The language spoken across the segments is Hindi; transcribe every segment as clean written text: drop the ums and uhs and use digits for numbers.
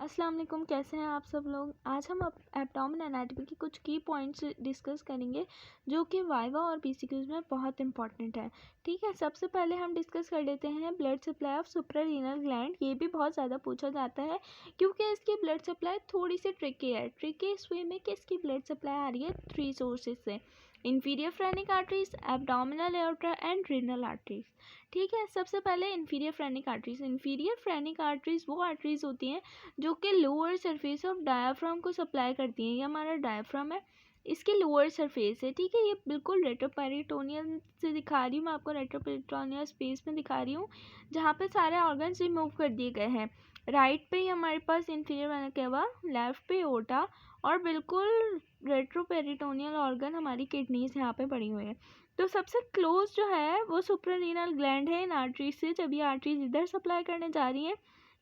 अस्सलाम वालेकुम, कैसे हैं आप सब लोग। आज हम एब्डोमेन एनाटॉमी के कुछ की पॉइंट्स डिस्कस करेंगे जो कि वाइवा और पीसीक्यूज में बहुत इंपॉर्टेंट है। ठीक है, सबसे पहले हम डिस्कस कर लेते हैं blood supply of suprarenal gland. ये भी बहुत ज़्यादा पूछा जाता है क्योंकि इसकी ब्लड सप्लाई थोड़ी सी ट्रिकी है। ट्रिकी इस वे में कि इसकी ब्लड सप्लाई आ रही है 3 सोर्सेज से: inferior phrenic arteries, abdominal aorta and renal arteries. ठीक है, सबसे पहले inferior phrenic arteries. Inferior phrenic arteries वो आर्टरीज होती हैं जो कि लोअर सरफेस ऑफ डायाफ्राम को सप्लाई करती हैं। ये हमारा डायाफ्राम है, इसकी लोअर सरफेस है। ठीक है, ये बिल्कुल रेट्रोपेरिटोनियल से दिखा रही हूँ मैं आपको, रेट्रोपेरिटोनियल स्पेस में दिखा रही हूँ जहाँ पे सारे ऑर्गन्स रिमूव कर दिए गए हैं। राइट पे ही हमारे पास इंफीरियर वेना केवा, लेफ्ट पे ओटा और बिल्कुल रेट्रोपेरिटोनियल ऑर्गन हमारी किडनीज यहाँ पे पड़ी हुई है। तो सबसे क्लोज जो है वो सुप्रारीनल ग्लैंड है इन आर्टरीज से। जब ये आर्टरीज इधर सप्लाई करने जा रही हैं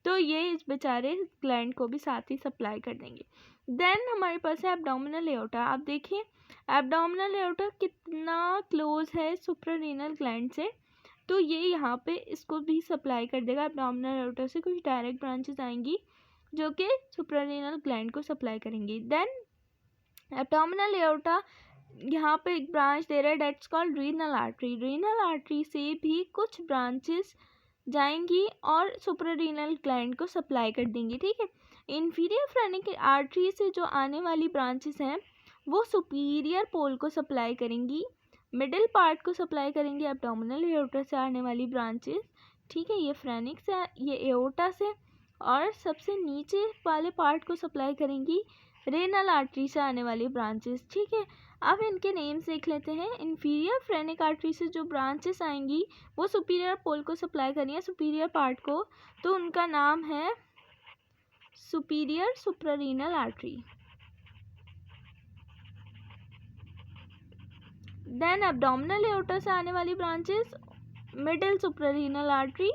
तो ये इस बेचारे ग्लैंड को भी साथ ही सप्लाई कर देंगे। देन हमारे पास है एब्डोमिनल एओर्टा। आप देखिए एब्डोमिनल एओर्टा कितना क्लोज है सुप्रारीनल ग्लैंड से, तो ये यहाँ पे इसको भी सप्लाई कर देगा। एब्डोमिनल एओर्टा से कुछ डायरेक्ट ब्रांचेस आएंगी जो कि सुप्रारीनल ग्लैंड को सप्लाई करेंगी। देन एब्डोमिनल एओर्टा यहाँ पे एक ब्रांच दे रहा है, that's called renal artery. Renal artery से भी कुछ ब्रांचेस जाएंगी और सुप्रारीनल ग्लैंड को सप्लाई कर देंगी। ठीक है, इंफीरियर फ्रेनिक आर्टरी से जो आने वाली ब्रांचेस हैं वो सुपीरियर पोल को सप्लाई करेंगी, मिडिल पार्ट को सप्लाई करेंगी एब्डोमिनल एओर्टा से आने वाली ब्रांचेस। ठीक है, ये फ्रेनिक से, ये एओर्टा से, और सबसे नीचे वाले पार्ट को सप्लाई करेंगी रेनल आर्टरी से आने वाली ब्रांचेस। ठीक है, अब इनके नेम्स देख लेते हैं। इंफीरियर फ्रेनिक आर्टरी से जो ब्रांचेस आएंगी वो सुपीरियर पोल को सप्लाई करनी है, सुपीरियर पार्ट को, तो उनका नाम है superior suprarenal artery. Then abdominal aorta से आने वाली branches middle suprarenal artery,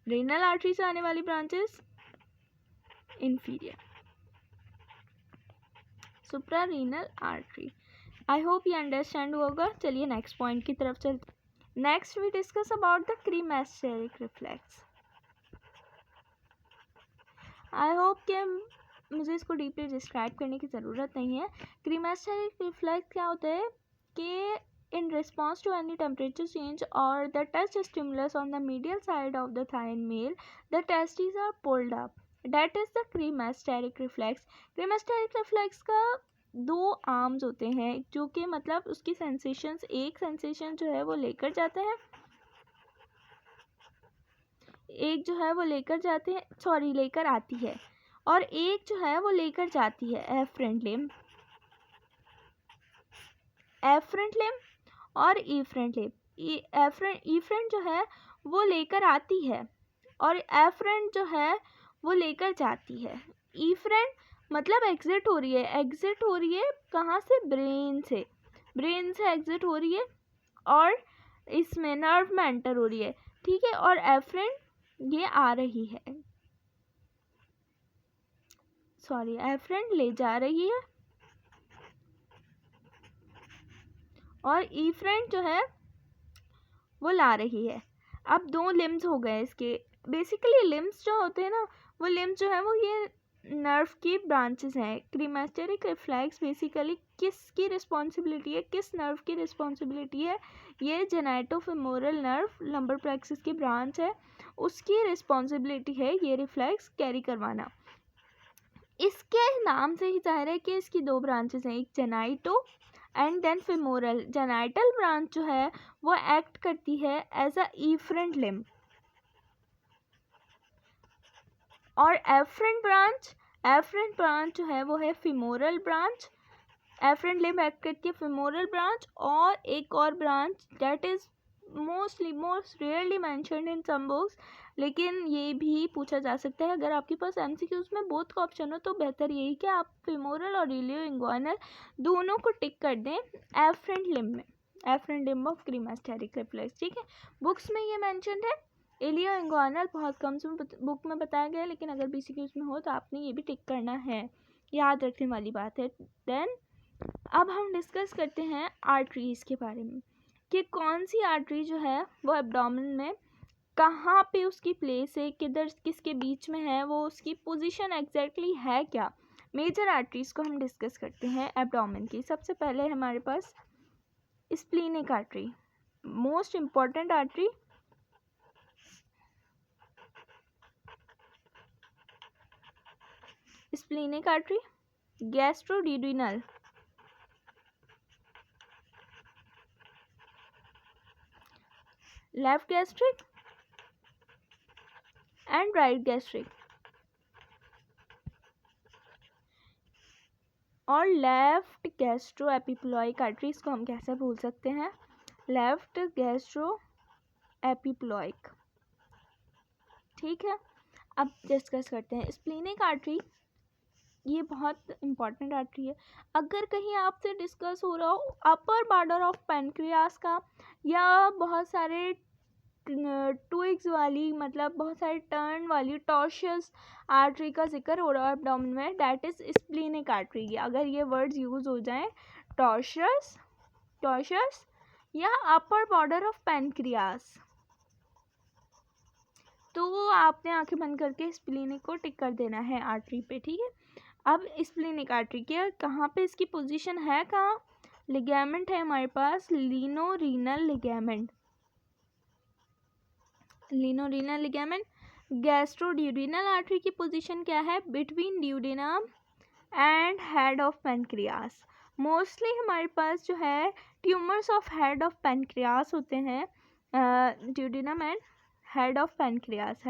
renal artery से आने वाली branches inferior suprarenal artery. I hope ये अंडरस्टैंड होगा। चलिए नेक्स्ट पॉइंट की तरफ चलते। Next we discuss about the cremasteric reflex. I hope कि मुझे इसको डीपली डिस्क्राइब करने की ज़रूरत नहीं है। क्रीमेस्टेरिक रिफ्लेक्स क्या होता है कि in response to any temperature change or the touch stimulus on the medial side of the thigh in male, the testes are pulled up. That is the cremasteric reflex. Cremasteric reflex का दो आर्म्स होते हैं जो कि मतलब उसकी सेंसेशंस, एक सेंसेशन जो है वो लेकर जाते हैं, एक जो है वो लेकर जाते हैं, सॉरी लेकर आती है, और एक जो है वो लेकर जाती है एफरेंट लिम्ब, एफरेंट लिम्ब और ईफ्रेंट लिम्ब। ईफ्रेंट जो है वो लेकर आती है और एफरेंट जो है वो लेकर जाती है। ईफ्रेंट मतलब एग्जिट हो रही है, एग्जिट हो रही है कहाँ से? ब्रेन से, ब्रेन से एग्जिट हो रही है और इसमें नर्व में एंटर हो रही है। ठीक है, और एफरेंट ये आ रही है, सॉरी एफरेंट ले जा रही है और ईफ्रेंट जो है वो ला रही है। अब दो लिम्स हो गए इसके। बेसिकली लिम्स जो होते हैं ना, वो लिम्स जो है वो ये नर्व की ब्रांचेस हैं। क्रीमेस्टेरिक रिफ्लेक्स बेसिकली किसकी रिस्पॉन्सिबिलिटी है, किस नर्व की रिस्पॉन्सिबिलिटी है? ये जेनाइटोफेमोरल नर्व, लंबर प्लेक्सस की ब्रांच है, उसकी रिस्पॉन्सिबिलिटी है ये रिफ्लेक्स कैरी करवाना। इसके नाम से ही जाहिर है कि इसकी दो ब्रांचेस हैं, एक genito and then femoral. Genital branch जो है वो एक्ट करती है एज अ ईफ्रेंट लिम्ब, और एफरेंट ब्रांच जो है वो है femoral branch. Afferent limb act करती है फेमोरल ब्रांच, और एक और branch that is most rarely mentioned in some books, लेकिन ये भी पूछा जा सकता है। अगर आपके पास एमसीक्यूज में बोथ का ऑप्शन हो तो बेहतर यही कि आप फेमोरल और इलियो इंग्वानल दोनों को टिक कर दें एफरेंट लिम्ब में, afferent limb of cremasteric reflex. ठीक है, बुक्स में ये मेंशन्ड है, इलियो इंग्वानल बहुत कम से बुक में बताया गया है, लेकिन अगर बीसीक्यूज में हो तो आपने ये भी टिक करना है, याद रखने वाली बात है। देन अब हम डिस्कस करते हैं आर्टरीज के बारे में। कि कौन सी आर्टरी जो है वो एब्डोमेन में कहाँ पे उसकी प्लेस है, किधर किसके बीच में है, वो उसकी पोजीशन एग्जैक्टली है क्या। मेजर आर्टरीज को हम डिस्कस करते हैं एब्डोमेन की। सबसे पहले हमारे पास splenic artery, most important artery. Splenic artery, gastroduodenal, left gastric and right gastric, और लेफ्ट गैस्ट्रो एपिप्लॉइक आर्टरी। इसको हम कैसे भूल सकते हैं, लेफ्ट गैस्ट्रो एपिप्लॉइक। ठीक है, अब डिस्कस करते हैं स्प्लीनिक आर्टरी। ये बहुत इंपॉर्टेंट आर्टरी है। अगर कहीं आपसे डिस्कस हो रहा हो अपर बॉर्डर ऑफ पैनक्रियास का, या बहुत सारे ट्विग्स वाली, मतलब बहुत सारे टर्न वाली टॉर्शियस आर्टरी का जिक्र हो रहा है एब्डोमेन में, दैट इज स्प्लीनिक आर्टरी। अगर ये वर्ड्स यूज हो जाएं, टॉर्शियस या अपर बॉर्डर ऑफ पैनक्रियास, तो आपने आंखें बंद करके स्प्लीनिक को टिक कर देना है आर्टरी पे। ठीक है, अब स्प्लीनिक आर्टरी के कहाँ पे इसकी पोजीशन है, कहाँ, लिगामेंट है हमारे पास, लीनो-रीनल लिगामेंट, लीनो-रीनल लिगामेंट। गैस्ट्रोड्यूडिनल आर्टरी की पोजीशन क्या है, between duodenum and head of pancreas. Mostly हमारे पास जो है tumours of head of pancreas होते हैं, duodenum and head of pancreas.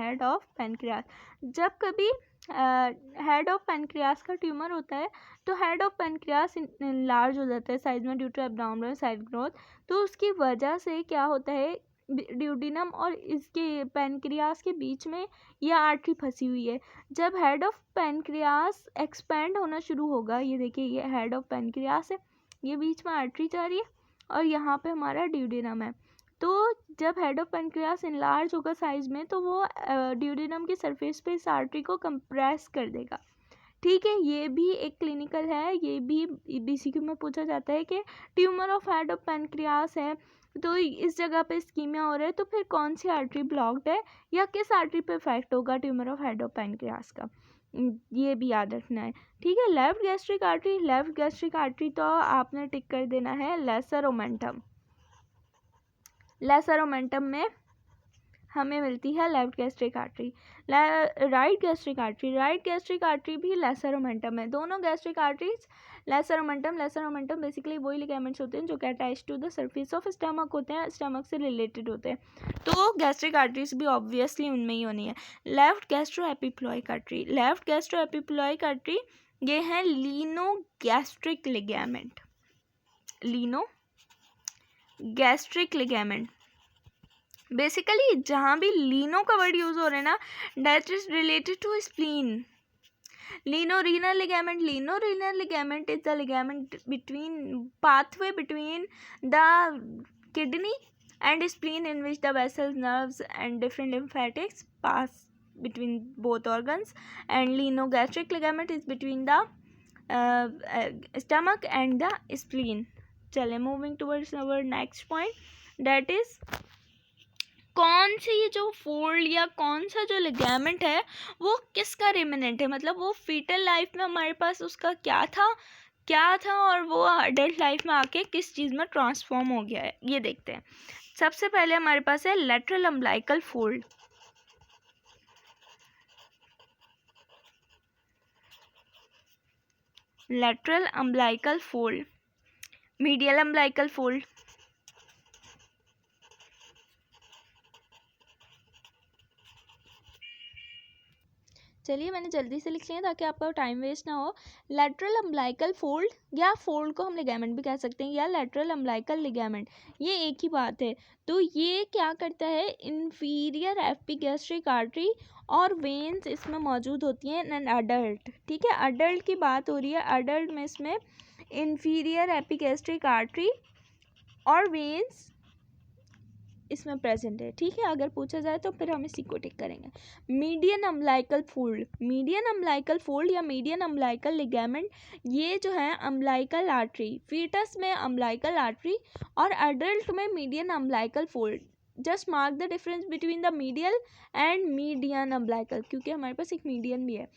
जब कभी हेड ऑफ पैनक्रियास का ट्यूमर होता है तो हेड ऑफ पैनक्रियास लार्ज हो जाता है साइज में due to abdominal side growth. तो उसकी वजह से क्या होता है, ड्यूडिनम और इसके पैनक्रियास के बीच में यह आर्टरी फंसी हुई है। जब हेड ऑफ पैनक्रियास एक्सपेंड होना शुरू होगा, ये देखिए ये हेड ऑफ पैनक्रियास है, ये बीच में आर्टरी जा रही है और यहाँ पे हमारा ड्यूडिनम है। तो जब हेड ऑफ पैनक्रियास इनलार्ज होगा साइज में, तो वो ड्यूडिनम की सरफेस पे इस आर्टरी को कंप्रेस कर देगा। ठीक है, ये भी एक क्लिनिकल है, ये भी बीसीक्यू में पूछा जाता है कि tumour of head of pancreas है तो इस जगह पे स्कीमिया हो रहा है, तो फिर कौन सी आर्टरी ब्लॉक्ड है या किस आर्टरी पे इफेक्ट होगा tumour of head of pancreas का, ये भी याद रखना है। ठीक है, लेफ्ट गैस्ट्रिक आर्टरी तो आपने टिक कर देना है लेसर ओमेंटम में हमें मिलती है left gastric artery. Right gastric artery भी लेसर ओमेंटम है। दोनों gastric arteries lesser omentum basically वही लिगामेंट्स होते हैं जो कि attach to the surface of stomach होते हैं, स्टमक से रिलेटेड होते हैं, तो गैस्ट्रिक आर्टरीज भी ऑब्वियसली उनमें ही होनी है। लेफ्ट गैस्ट्रो एपिप्लॉइक आर्टरी, ये है लीनो गैस्ट्रिक लिगामेंट। बेसिकली जहाँ भी लीनो का वर्ड यूज हो रहा है ना, that is related to spleen. Lienorenal ligament is the ligament pathway between the kidney and spleen, in which the vessels, nerves and different lymphatics pass between both organs, and lienogastric ligament is between the stomach and the spleen. चले moving towards our next point, that is कौन सी जो फोल्ड या कौन सा जो लिगामेंट है वो किसका रिमेनेंट है, मतलब वो फीटल लाइफ में हमारे पास उसका क्या था और वो अडल्ट लाइफ में आके किस चीज़ में ट्रांसफॉर्म हो गया है, ये देखते हैं। सबसे पहले हमारे पास है lateral umbilical fold. Lateral umbilical fold, medial umbilical fold, चलिए मैंने जल्दी से लिख लिया ताकि आपका टाइम वेस्ट ना हो। लेटरल अम्बिलिकल फोल्ड, या फोल्ड को हम लिगामेंट भी कह सकते हैं, या लेटरल अम्बिलिकल लिगामेंट, ये एक ही बात है। तो ये क्या करता है, इंफीरियर एपिगैस्ट्रिक आर्टरी और वेन्स इसमें मौजूद होती हैं इन अडल्ट। ठीक है, अडल्ट की बात हो रही है, अडल्ट में इसमें इंफीरियर एपिगैस्ट्रिक आर्टरी और वेन्स इसमें प्रेजेंट है, ठीक है। अगर पूछा जाए तो फिर हम इसी को टिक करेंगे। Median umbilical fold, median umbilical fold या मीडियन अम्बिलिकल लिगामेंट, ये जो है अम्बिलिकल आर्टरी, फीटस में अम्बिलिकल आर्टरी और एडल्ट में median umbilical fold. Just mark the difference between the medial and median umbilical, क्योंकि हमारे पास एक मीडियन भी है,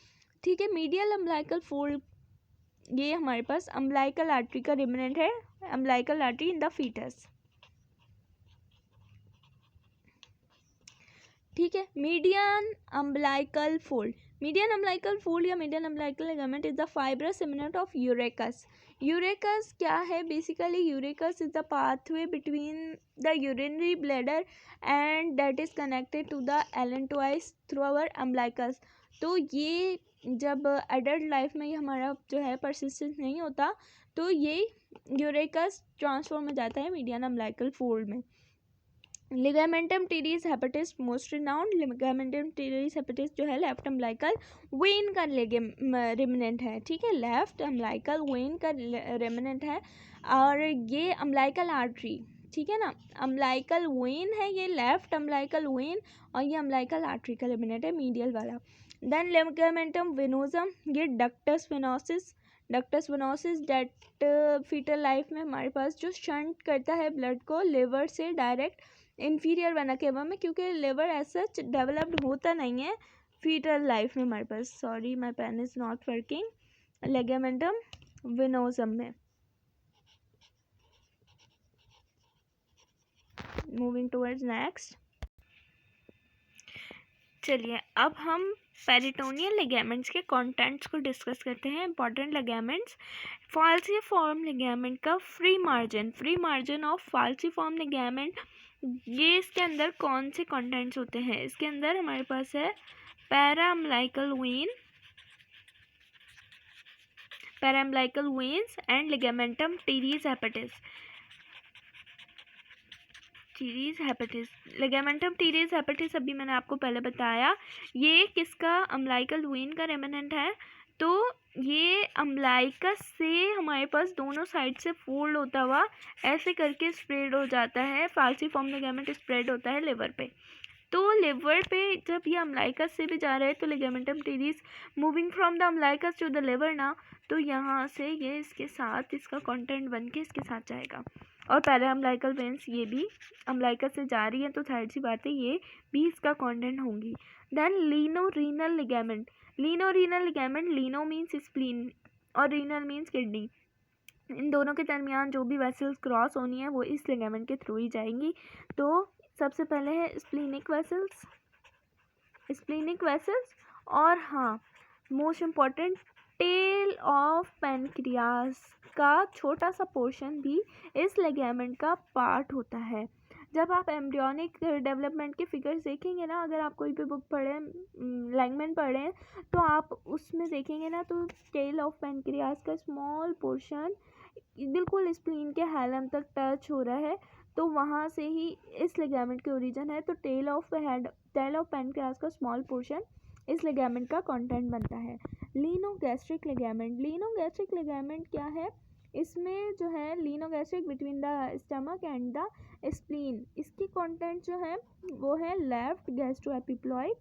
ठीक है। मीडियल अम्बिलिकल फोल्ड ये हमारे पास अम्बिलिकल आर्टरी का रिमेनेंट है, umbilical artery in the foetus, ठीक है। Median umbilical fold, median umbilical fold या median umbilical ligament is the fibrous remnant of urachus. Urachus क्या है? Basically urachus is the pathway between the urinary bladder and that is connected to the allantois through our umbilicus. तो ये जब एडल्ट लाइफ में ये हमारा जो है परसिस्टेंस नहीं होता तो ये यूरेकस ट्रांसफॉर्म हो जाता है मीडियन अम्बिलिकल फोल्ड में। Ligamentum teres hepatis most renowned, ligamentum teres hepatis जो है लेफ्ट अम्बिलिकल वेन का रिमेनेंट है, ठीक है। लेफ्ट अम्बिलिकल वेन का रिमेनेंट है और ये अम्बिलिकल आर्टरी, ठीक है ना। अम्बिलिकल वेन है ये, लेफ्ट अम्बिलिकल वेन, और ये अम्बिलिकल आर्टरी का रिमेनेंट है मीडियल वाला। देन लिगामेंटम वेनोसम, ये ductus venosus, ductus venosus that foetal life में हमारे पास जो शंट करता है ब्लड को लिवर से डायरेक्ट इंफीरियर वेना केवा में, क्योंकि लिवर ऐसा डेवलप्ड होता नहीं है फीटल लाइफ में हमारे पास। Sorry my pen is not working. Ligamentum venosum में, मूविंग टुवर्ड्स नेक्स्ट। चलिए अब हम पेरिटोनियल लिगामेंट्स के कंटेंट्स को डिस्कस करते हैं। इंपॉर्टेंट लिगामेंट्स, फाल्सिफॉर्म लिगामेंट का free margin of falciform ligament, ये इसके अंदर कौन से कंटेंट्स होते हैं? इसके अंदर हमारे पास है paraumbilical veins and ligamentum teres hepatis. Ligamentum teres hepatis अभी मैंने आपको पहले बताया, ये किसका? अम्बिलिकल वेन का रेमिनेंट है। तो ये अम्बिलिकस से हमारे पास दोनों साइड से फोल्ड होता हुआ ऐसे करके स्प्रेड हो जाता है, फाल्सिफॉर्म लिगामेंट स्प्रेड होता है लिवर पे। तो लिवर पे जब ये अम्बिलिकस से भी जा रहा है तो ligamentum teres moving from the umbilicus to the liver ना, तो यहाँ से ये इसके साथ इसका कंटेंट बन के इसके साथ जाएगा। और पैरा अम्बिलिकल वेन्स ये भी अम्बिलिकस से जा रही है तो जाहिर सी बात है ये भी इसका कंटेंट होंगी। Then lienorenal ligament, lieno means spleen और रीनल मीन्स किडनी। इन दोनों के दरमियान जो भी वेसल्स क्रॉस होनी है वो इस लिगामेंट के थ्रू ही जाएंगी। तो सबसे पहले है स्प्लीनिक वेसल्स और हाँ most important tail of pancreas का छोटा सा पोर्शन भी इस लिगामेंट का पार्ट होता है। जब आप एम्ब्रियोनिक डेवलपमेंट के फिगर्स देखेंगे ना, अगर आप कोई भी बुक पढ़ें, लैंगमैन पढ़ें, तो आप उसमें देखेंगे ना तो टेल ऑफ पैनक्रियास का स्मॉल पोर्शन बिल्कुल स्प्लीन के हैलम तक टच हो रहा है, तो वहाँ से ही इस लिगामेंट के ओरिजिन है। तो टेल ऑफ पैनक्रियास का स्मॉल पोर्शन इस लिगामेंट का कंटेंट बनता है। लीनोगैस्ट्रिक लिगामेंट क्या है? इसमें जो है lienogastric between the stomach and the spleen, इसकी कंटेंट जो है वो है left gastroepiploic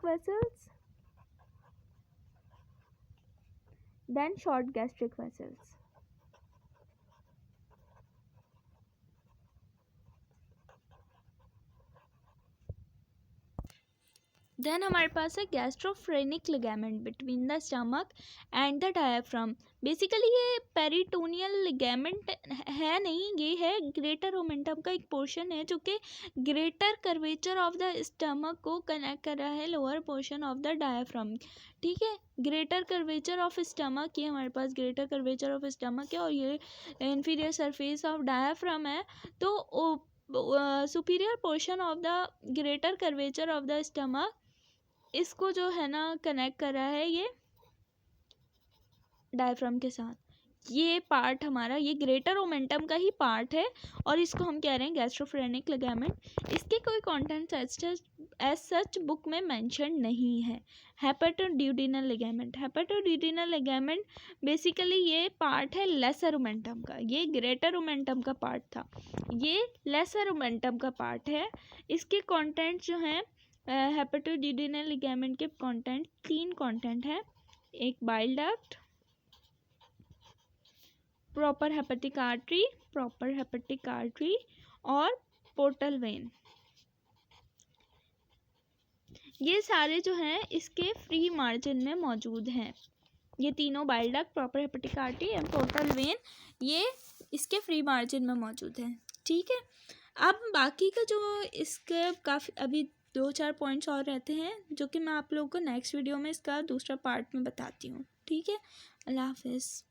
vessels, then short gastric vessels. Then हमारे पास है gastrophrenic ligament between the stomach and the diaphragm. Basically ये पेरिटोनियल लिगामेंट है नहीं, ये है ग्रेटर ओमेंटम का एक पोर्शन है जो कि greater curvature of the stomach को कनेक्ट कर रहा है lower portion of the diaphragm, ठीक है। ग्रेटर कर्वेचर ऑफ स्टमक, ये हमारे पास ग्रेटर कर्वेचर ऑफ स्टमक है और ये इंफीरियर सरफेस ऑफ डायाफ्राम है। तो superior portion of the greater curvature of the stomach इसको जो है ना कनेक्ट कर रहा है ये डायफ्राम के साथ। ये पार्ट हमारा ये ग्रेटर ओमेंटम का ही पार्ट है और इसको हम कह रहे हैं गैस्ट्रोफ्रेनिक लिगामेंट। इसके कोई कंटेंट्स एज सच बुक में मेंशन नहीं है। हेपेटोड्यूडिनल लिगामेंट, हेपेटोड्यूडिनल लिगामेंट बेसिकली ये पार्ट है लेसर ओमेंटम का, ये ग्रेटर ओमेंटम का पार्ट था, ये लेसर ओमेंटम का पार्ट है। इसके कंटेंट जो हैं हेपेटोड्यूडिनल लिगामेंट के कंटेंट, 3 कंटेंट है, एक bile duct, proper hepatic artery और पोर्टल वेन। ये सारे जो हैं इसके फ्री मार्जिन में मौजूद हैं। ये तीनों bile duct, proper hepatic artery and portal vein, ये इसके फ्री मार्जिन में मौजूद हैं। ठीक है, अब बाकी का जो इसके काफ़ी अभी 2-4 पॉइंट्स और रहते हैं जो कि मैं आप लोगों को नेक्स्ट वीडियो में इसका दूसरा पार्ट में बताती हूँ। ठीक है, अल्लाह हाफिज़।